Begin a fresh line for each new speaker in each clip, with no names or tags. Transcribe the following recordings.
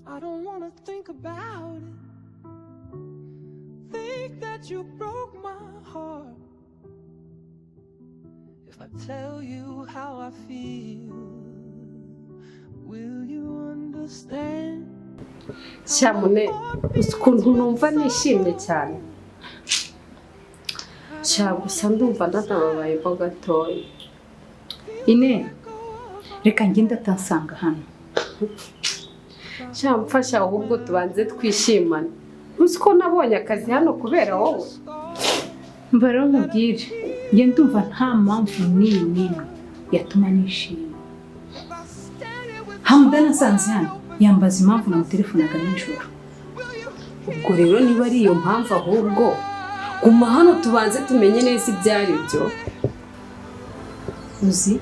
I don't want to think about it. Think that you broke my heart. If I tell you how I feel, will you understand?
Shamune, ukuntu numva nishimye cyane. Gusa ndumva ndatababaye ko gatoya.
Ine, reka ngenda tansanga hano.
Mfasha ahubwo tubanze twishimana. Uzi ko nabonye akazi hano kubera wowe.
Mva rero nkubwire, nge ndumva nta mpamvu n'imwe yatuma nishima. Hamudana asanze hano yambaza impamvu namuterefonaga nijoro.
Ubwo rero niba ari iyo mpamvu ahubwo guma hano tubanze tumenye neza ibyari byo.
Uzi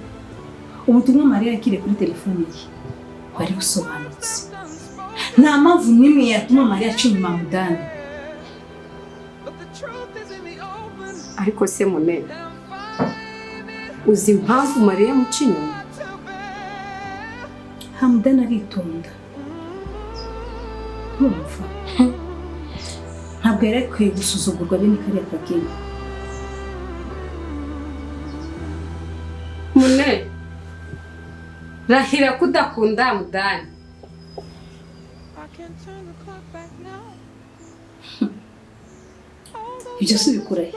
ubutumwa Mariya yakiriye kuri telefone ye wari busobanutse. Nta mpamvu n'imwe yatuma Mariya aca inyuma Hamudana.
Ariko se Muneza, uzi impamvu Mariya amuca inyuma?
Hamudana aritonda. Ntumva ntabwo yari akwiye gusuzugurwa bene kariya kageni.
Muneza, rahira kudakunda Hamudana.
Ibyo si bikurahe.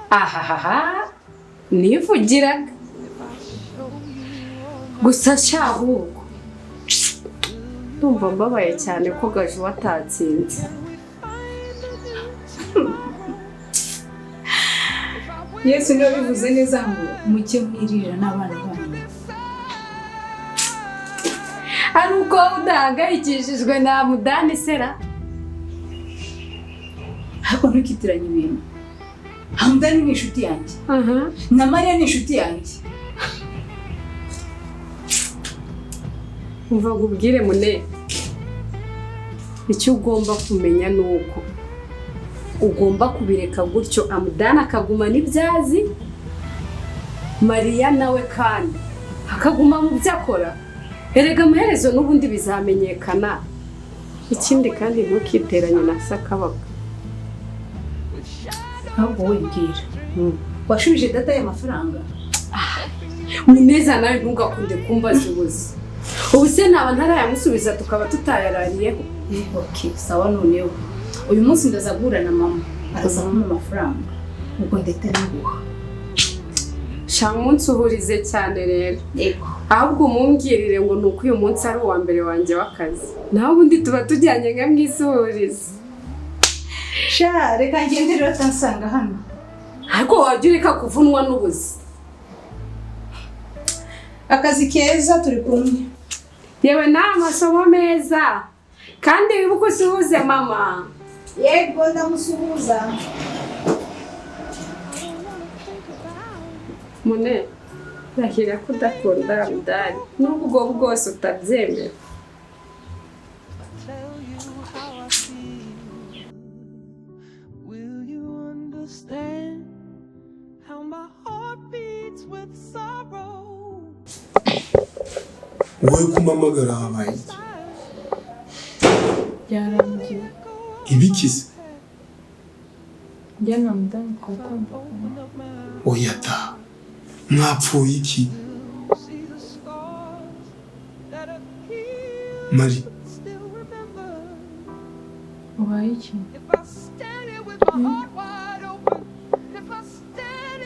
Ahahaha, nivugiraga. Gusa ahubwo ndumva mbabaye cyane ko Gaju watatsinze.
Yesu niwe bivuze neza ngo muke mwirira n'abana banyu.
Ari uko udahangayikishijwe na Hamudana sera.
Ariko ntukitiranye ibintu. Hamudana ni inshuti yanjye. Na Mariya ni inshuti yanjye.
Umva ngubwire Muneza, icyo ugomba kumenya ni uko ugomba kubireka gutyo Hamudana akagumana ibyazi, Mariya nawe kandi akaguma mu byo akora. Erega amaherezo n'ubundi bizamenyekana. Ikindi kandi ntukiteranye na Sakabaka.
Ahubwo we mbwira, washubije data y'amafaranga?
Muneza nawe ntugakunde kumbaza ubuzi. Ubu se naba ntarayamusubiza tukaba tutayarariyeho.
Okay, sawa noneho. Uyu munsi ndaza guhura na mama. Azampa amafaranga. Ubwo ndahita nguha.
Umunsi uhurize cyane rero.
Yego.
Ahubwo mumbwirire ngo nuko uyu munsi ari uwa mbere wanjye w'akazi. Naho ubundi tuba tujyanye nka mwisuhurize.
Reka ngende rero tansanga hano.
Ariko wajya ureka kuvunwa n'ubuzi.
Akazi keza turi kumwe.
Yewe n'amasomo meza. Kandi wibuke usuhuze mama.
Yego ndamusuhuza.
Muneza, rahira kudakunda Hamudana n'ubwo bwose utabyemera.
Wowe kumamagara habaye iki?
Byarangiye.
Ibikize?
Njye na Hamudana twatandukanye.
Oya ta. Mwapfuye iki? Mari.
Ubaye iki?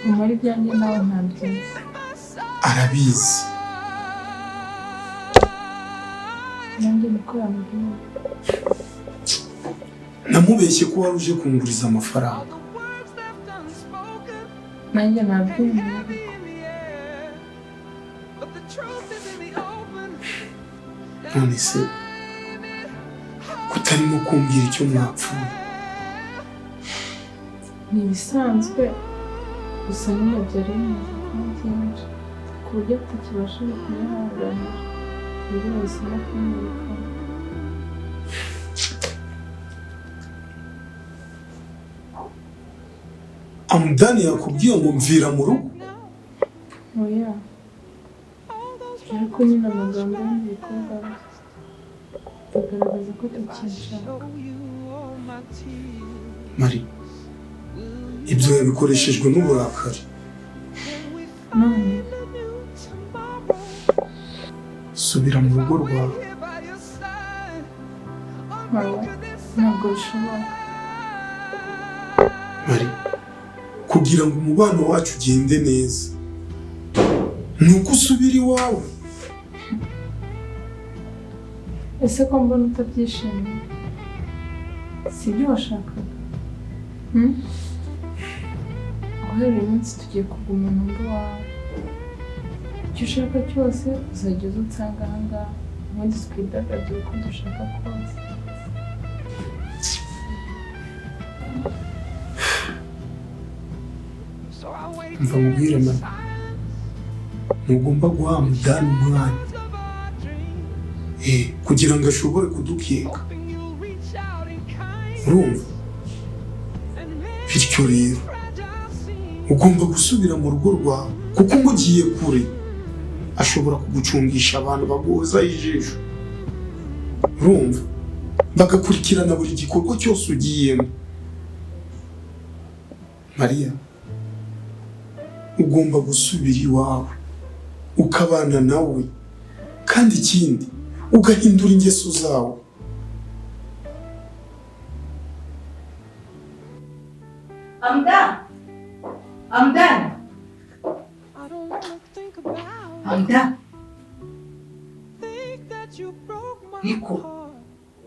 Umara ibyanjye nawe ntabyizi.
Arabizi.
Nanjye niko yambwiye.
Namubeshye ko wari uje kunguriza amafaranga.
Nanjye nabyumva.
None se kutarimo kumbwira icyo mwapfuye?
Ni ibisanzwe gusa nyine byari bimaze kuba byinshi ku buryo tutakibashije kubihanganira. Buri wese no kumwirukana.
Hamudana yakubwiye ngo mvira mu rugo?
Oya. Ariko nyine amagambo y'umukobwa. bigaragaza ko tukinshaka.
Mari, ibyo yabikoreshejwe n'uburakari.
None
Subira mu rugo rwawe.
wawe ntabwo bishoboka.
Mari, kugira ngo umubano wacu ugende neza, ni uko usubira iwawe.
Ese ko mbona utabyishimiye? Si ibyo washakaga? Guhera uyu munsi tugiye kuguma mu rugo wawe. Icyo ushaka cyose uzajya uza unsanga aha ngaha, ubundi twidagadure uko dushaka kose.
Mva mubwire Mari, ntugomba guha Mudani umwanya kugira ngo ashobore kudukeka. Urumva? Bityo rero ugomba gusubira mu rugo rwawe, kuko umugiye kure ashobora kugucungisha abantu baguhozaho ijisho. Urumva? Bagakurikirana buri gikorwa cyose ugiyemo. Mariya, ugomba gusubira iwawe ukabana nawe, kandi ikindi ugahindura ingeso zawe.
Amda, niko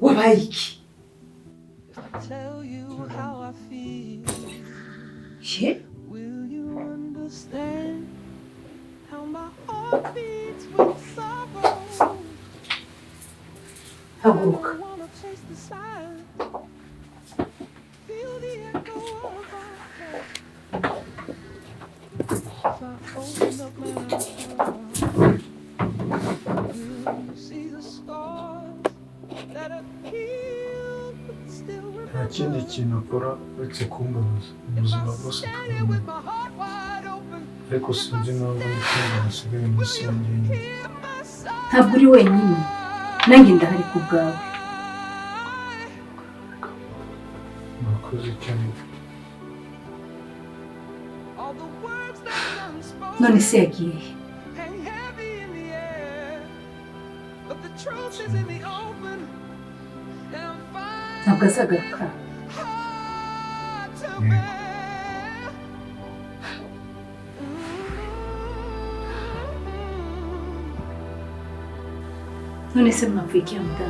wabaye iki? Ye? Haguruka.
Nta kindi kintu akora uretse kumbabaza ubuzima bwose akabona, ariko sinzi impamvu ndi kumva hasigaye munsi yanjye nyine.
Ntabwo uri wenyine, nanjye ndahari ku bwawe.
Murakoze cyane.
None se yagiye he? Ntabwo azagaruka. None se mwavuye iki Amda?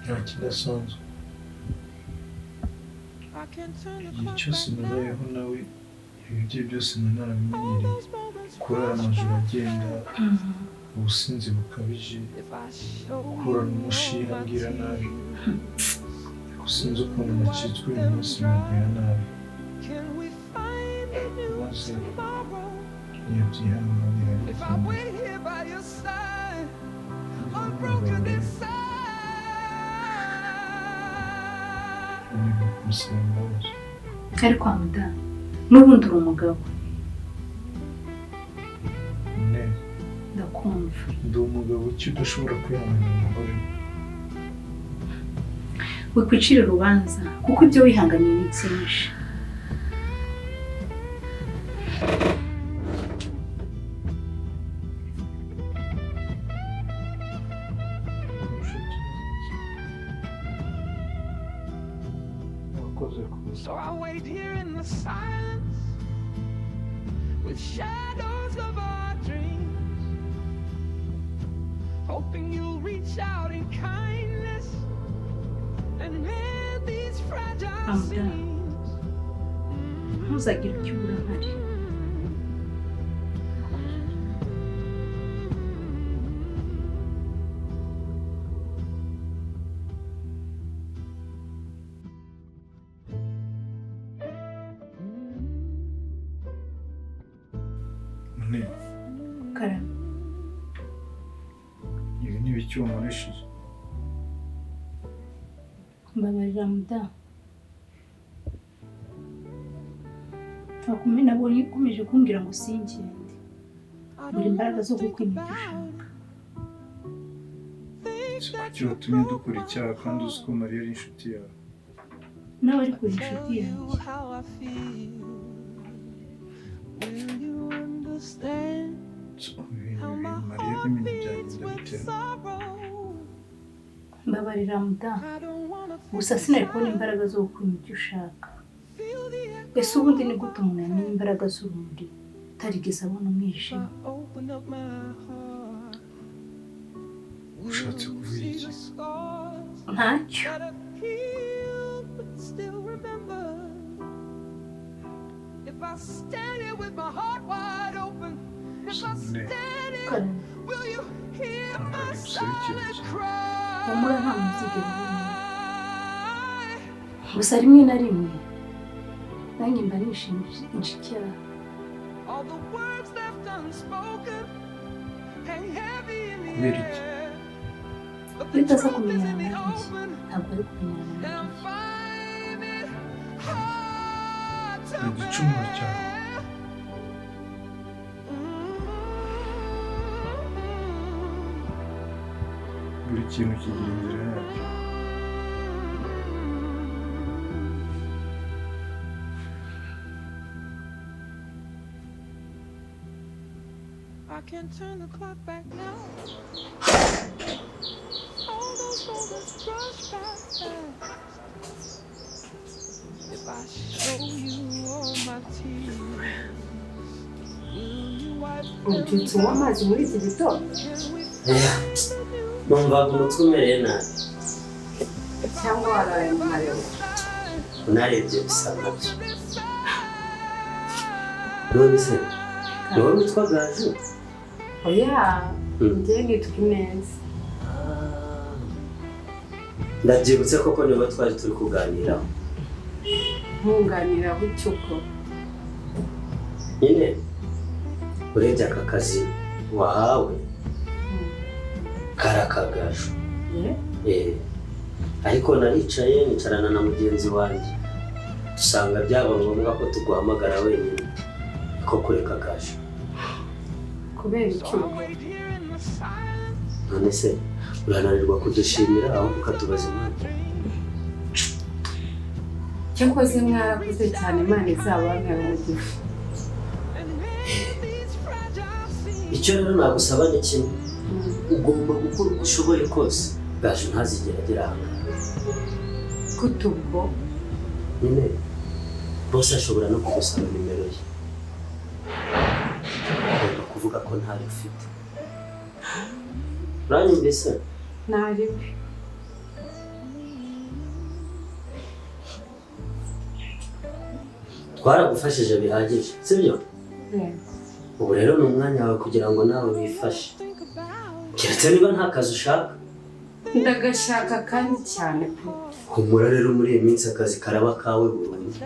Nta kidasanzwe. Igihe cyose nabayeho nawe, ibyo byose narabimenyereye. Kurara amajoro agenda, ubusinzi bukabije, guhura n'umushiha ambwira nabi. Ariko sinzi ukuntu nacitswe uyu munsi mubwira nabi. Maze iyo byihanganira
Ariko Amda, n'ubundi uri umugabo. Ndakumva.
Ndi umugabo ki udashobora kwihanganira umugore?
Wikwicira urubanza, kuko ibyo wihanganiye ni byinshi.
So I wait here in the silence with shadows of our dreams, hoping you'll reach out in kindness and mend these fragile seams.
Ntuzagire icyo ubura mpari. Karame.
Ibi ni ibiki wankoresheje?
Mbabarira Amda. Ntabwo nabonye ukomeje kumbwira ngo singende. buri imbaraga zo gukwima ibyo ushaka
kuki watumye dukora icyaha kandi uzi ko Mariya ari inshuti yawe
nawe ari kuri inshuti yanjye
Mariya n'ibintu byagenda bitewe
mbabarira muda gusa sinari kubona imbaraga zo gukwima ibyo ushaka ese ubundi ni gute umuntu yamenya imbaraga z'urumuri utarigeze abona umwijima
ushatse kuvuga iki
ntacyo humura nta muzigero gusa rimwe na rimwe nanjye mba nishinja icyaha
kubera iki
bitaza kumenyana nanjye ntabwo ari kumenyana nanjye
ni igicumuro cyawe buri kintu kigira inzira yacyo
I can't turn the clock back now. All those moments rush past. If I show you all my tears, will you wipe them?
Ubyutse unywa amazi muri iki gitondo
numvaga umutwe umereye nabi
cyangwa waraye mu marembo
unarebye bisa nabyo none se ni wowe witwa Gaju
oya njye nitwa Muneza
ndabyibutse koko ni wowe twari turi kuganiraho
nkunganiraho icyuko
nyine urebye aka kazi wahawe karakagaju ariko naricaye nicarana na mugenzi wanjye dusanga byaba ngombwa ko tuguhamagara wenyine ko kureka Gaju
kubera icyuko
none se urananirwa kudushimira aho ukatubaza impamvu
cyakoze mwarakoze cyane Imana izabamera umugisha
icyo rero nagusaba ni kimwe ugomba gukora uko ushoboye kose Gaju ntazigera agera ahangaha
kutubwo
nyine bose ashobora no kugusaba nimero ye ugomba kuvuga ko ntayo ufite uranyumvise
ntariwe
twaragufashije bihagije sibyo ubu rero ni umwanya wawe kugira ngo nawe wifashe keretse niba nta kazi ushaka
ndagashaka kandi cyane pe
humura rero muri iyi minsi akazi karaba kawe burundu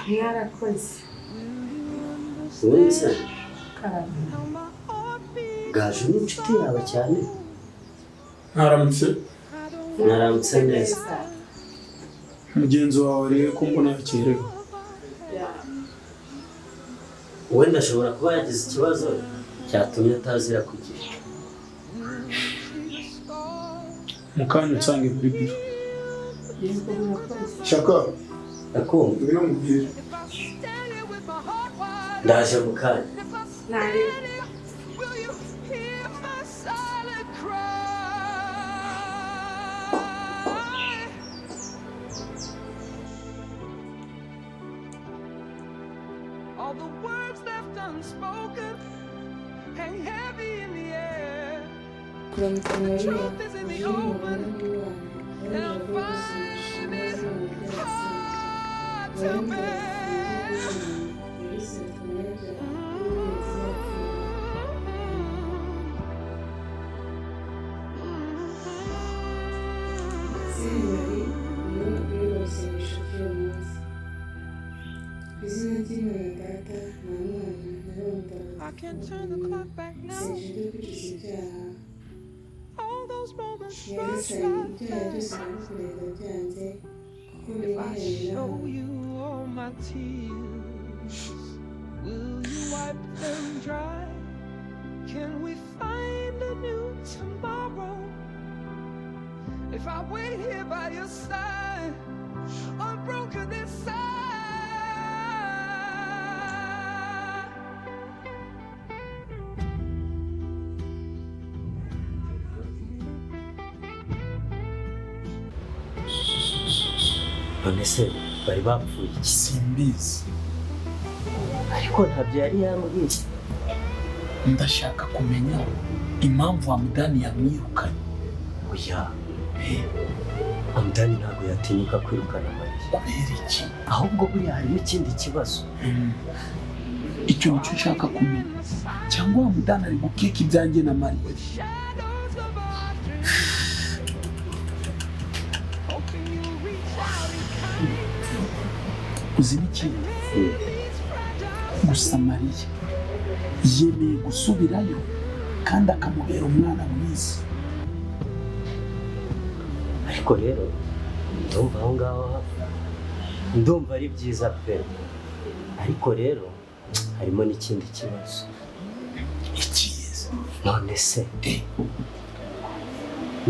mwarakoze
ubundi se
karame
Gaju ni inshuti yawe cyane
Mwaramutse
mwaramutse neza
mugenzi wawe rero ko mbona yakerewe
wenda ashobora kuba yagize ikibazo cyatumye atazira ku gihe
mu kanya nsange muri biro
yego murakoze
shaka
akumva
ngwino mubwire
ndaje mu kanya
ntariwe
All the words left unspoken hang heavy in the air.
kuramutsa Mariya
Truth is in the open, and I'm finding it hard to bear. I can't turn the clock back now. All those moments rush past. If I show you all my tears, will you wipe
let them dry? Can we find a new tomorrow? If I wait here by your side, unbroken inside.
none se bari bapfuye iki?
Simbizi,
ariko ntabyo yari yambwiye.
ndashaka kumenya impamvu Hamudani yamwirukanye.
Oya, Hamudani ntabwo yatinyuka kwirukana Mariya.
Kubera iki?
Ahubwo buriya harimo ikindi kibazo.
Icyo nicyo nshaka kumenya, cyangwa Hamudani ari gukeka ibyanjye na Mariya. Uzi n'ikindi? Gusa Mariya yemeye gusubirayo kandi akamubera umwana mwiza.
Ariko rero ndumva aho ngaho ndumva ari byiza pe. Ariko rero harimo n'ikindi kibazo.
Ikiza?
None se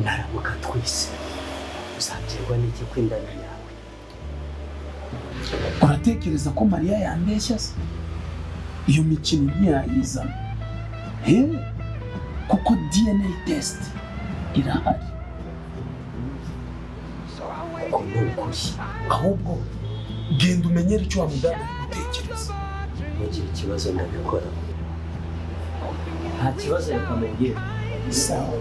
naramuka twise uzabwirwa n'iki ko inda yawe?
Uratekereza ko Mariya yambeshya se? Iyo mikino ntiyayizana. Kuko DNA test irahari.
Uko ni ukuri.
Ahubwo genda umenyere icyo Hamudani ari gutekereza.
Ntugire ikibazo ndabikora. Nta kibazo reka mubwire.
Sawa.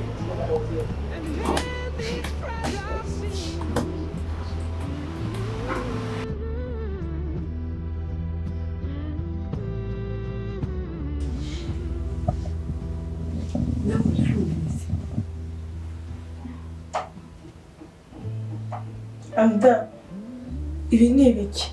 Amda, ibi ni ibiki?